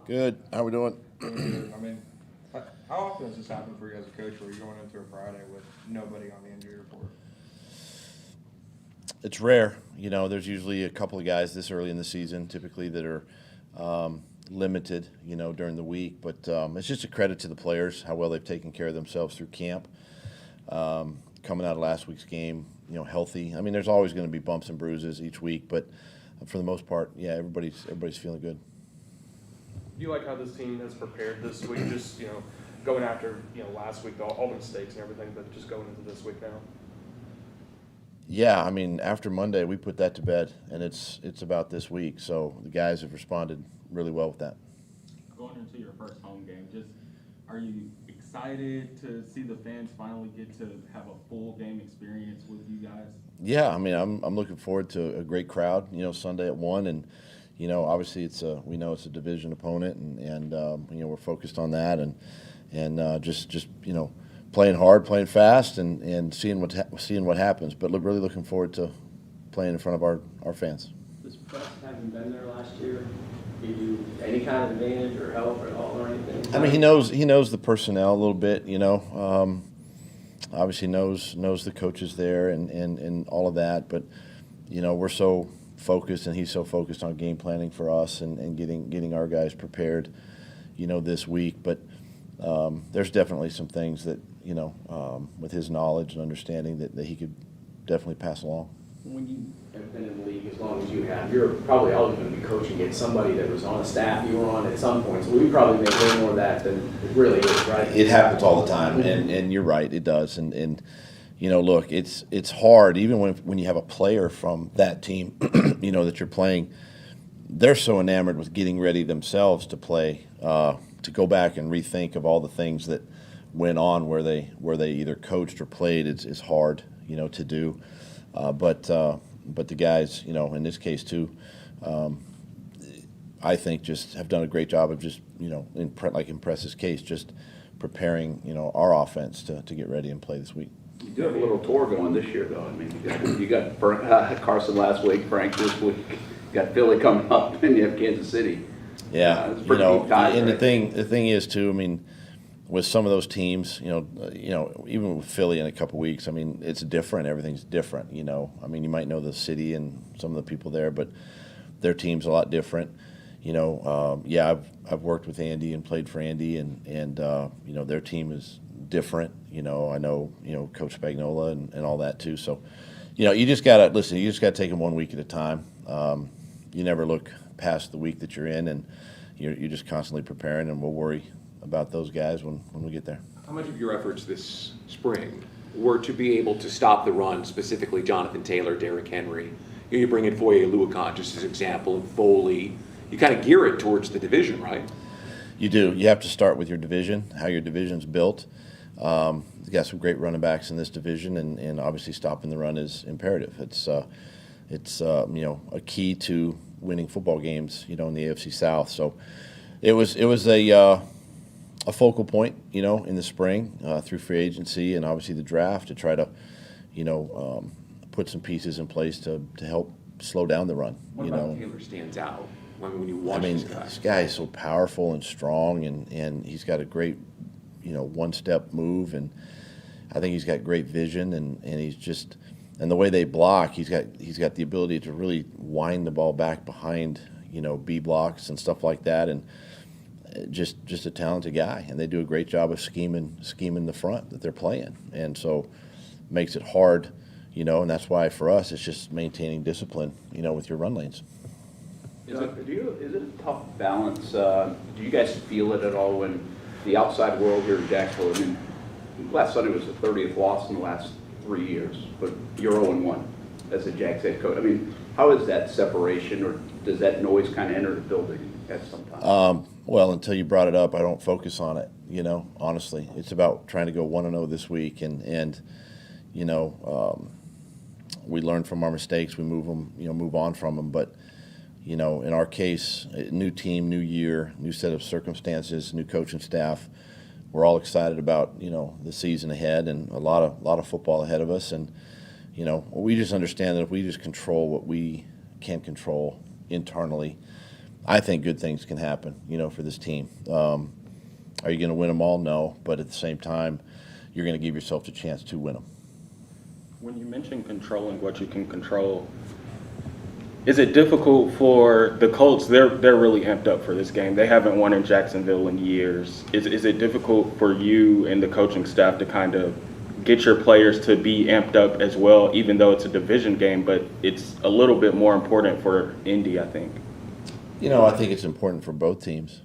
Good. How we doing? I mean, how often does this happen for you as a coach where you're going into a Friday with nobody on the injury report? It's rare. There's usually a couple of guys this early in the season, typically, that are limited, during the week. But it's just a credit to the players, how well they've taken care of themselves through camp. Coming out of last week's game, healthy. I mean, there's always going to be bumps and bruises each week, but for the most part, yeah, everybody's feeling good. Do you like how this team has prepared this week? Just going after last week all the mistakes and everything, but just going into this week now. Yeah, I mean, after Monday, we put that to bed, and it's about this week. So the guys have responded really well with that. Going into your first home game, are you excited to see the fans finally get to have a full game experience with you guys? Yeah, I mean, I'm looking forward to a great crowd. Sunday at 1, and obviously we know it's a division opponent, and we're focused on that, and just playing hard, playing fast, and seeing what happens. But really looking forward to playing in front of our fans. Does Press, having been there last year, give you any kind of advantage or help at all or anything? I mean, he knows the personnel a little bit. Obviously knows the coaches there and all of that. But we're so focused, and he's so focused on game planning for us and getting our guys prepared, this week. But there's definitely some things that, with his knowledge and understanding that he could definitely pass along. When you have been in the league as long as you have, you're probably always going to be coaching against somebody that was on a staff you were on at some point. So we probably make way more of that than it really is, right? It happens all the time, and you're right, it does. And look, it's hard, even when you have a player from that team, that you're playing, they're so enamored with getting ready themselves to play, to go back and rethink of all the things that went on where they either coached or played. It's hard, to do. But the guys, in this case too, I think just have done a great job of just, in Press's case, just preparing, our offense to get ready and play this week. You do have a little tour going this year, though. I mean, you got Carson last week, Frank this week, you got Philly coming up, and you have Kansas City. Yeah, it's pretty deep dive, and right? the thing is too. I mean, with some of those teams, even with Philly in a couple weeks, I mean, it's different. Everything's different. I mean, you might know the city and some of the people there, but their team's a lot different. Yeah, I've worked with Andy and played for Andy, and their team is different. I know Coach Spagnola and all that too. So, you just gotta listen. You just gotta take them one week at a time. You never look past the week that you're in, and you're just constantly preparing, and we'll worry about those guys when we get there. How much of your efforts this spring were to be able to stop the run, specifically Jonathan Taylor, Derrick Henry? You bring in Foye Oluokun just as an example, and Foley. You kind of gear it towards the division, right? You do. You have to start with your division, how your division's built. You've got some great running backs in this division, and obviously stopping the run is imperative. It's a key to winning football games, in the AFC South. So it was a focal point, in the spring through free agency and obviously the draft to try to, put some pieces in place to help slow down the run. What about Taylor stands out when you watch this guy is so powerful and strong, and he's got a great, one-step move, and I think he's got great vision, and he's just – and the way they block, he's got the ability to really wind the ball back behind, B blocks and stuff like that, and just a talented guy. And they do a great job of scheming the front that they're playing, and so makes it hard, and that's why for us it's just maintaining discipline, with your run lanes. Is it a tough balance? Do you guys feel it at all when the outside world here in Jacksonville? I mean, last Sunday was the 30th loss in the last 3 years, but you're 0-1 as a Jags head coach. I mean, how is that separation, or does that noise kind of enter the building at some time? Well, until you brought it up, I don't focus on it. Honestly, it's about trying to go 1-0 this week, and we learn from our mistakes, we move on from them. But in our case, new team, new year, new set of circumstances, new coaching staff. We're all excited about the season ahead, and a lot of football ahead of us, and we just understand that if we just control what we can control internally, I think good things can happen, for this team. Are you going to win them all? No, but at the same time, you're going to give yourself a chance to win them. When you mention controlling what you can control, is it difficult for the Colts? They're really amped up for this game. They haven't won in Jacksonville in years. Is it difficult for you and the coaching staff to kind of get your players to be amped up as well, even though it's a division game, but it's a little bit more important for Indy, I think? I think it's important for both teams,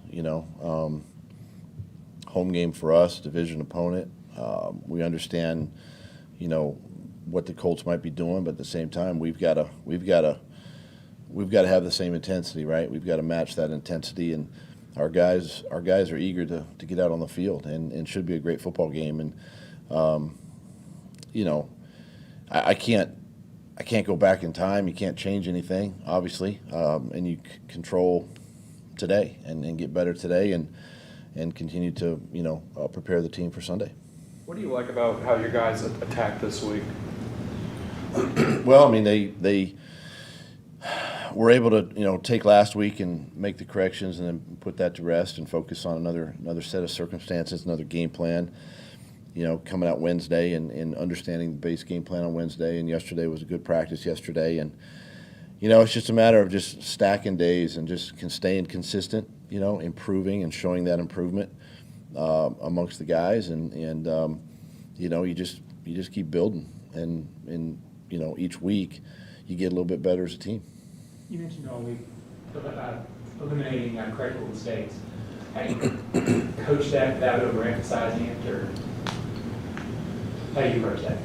home game for us, division opponent. We understand, what the Colts might be doing, but at the same time, we've got to have the same intensity, right? We've got to match that intensity, and our guys are eager to get out on the field, and should be a great football game. And I can't go back in time. You can't change anything, obviously, and you control today and get better today, and continue to prepare the team for Sunday. What do you like about how your guys attacked this week? Well, I mean, they were able to take last week and make the corrections, and then put that to rest and focus on another set of circumstances, another game plan. Coming out Wednesday and understanding the base game plan on Wednesday, and yesterday was a good practice yesterday, and it's just a matter of just stacking days and just staying consistent, improving and showing that improvement amongst the guys, and you just keep building, and each week you get a little bit better as a team. You mentioned all week eliminating correctable mistakes. How do you coach that without overemphasizing it, or how do you approach that?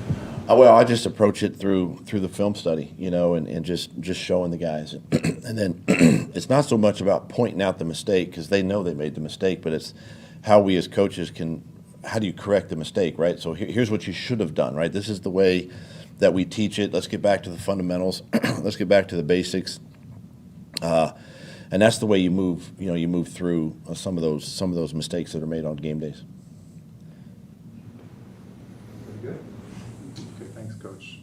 Well, I just approach it through the film study, and just showing the guys. And then it's not so much about pointing out the mistake, because they know they made the mistake, but it's how we as coaches how do you correct the mistake, right? So here's what you should have done, right? This is the way that we teach it. Let's get back to the fundamentals. Let's get back to the basics. And that's the way you move through some of those mistakes that are made on game days. Good. Thanks, Coach.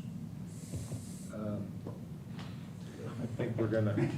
I think we're gonna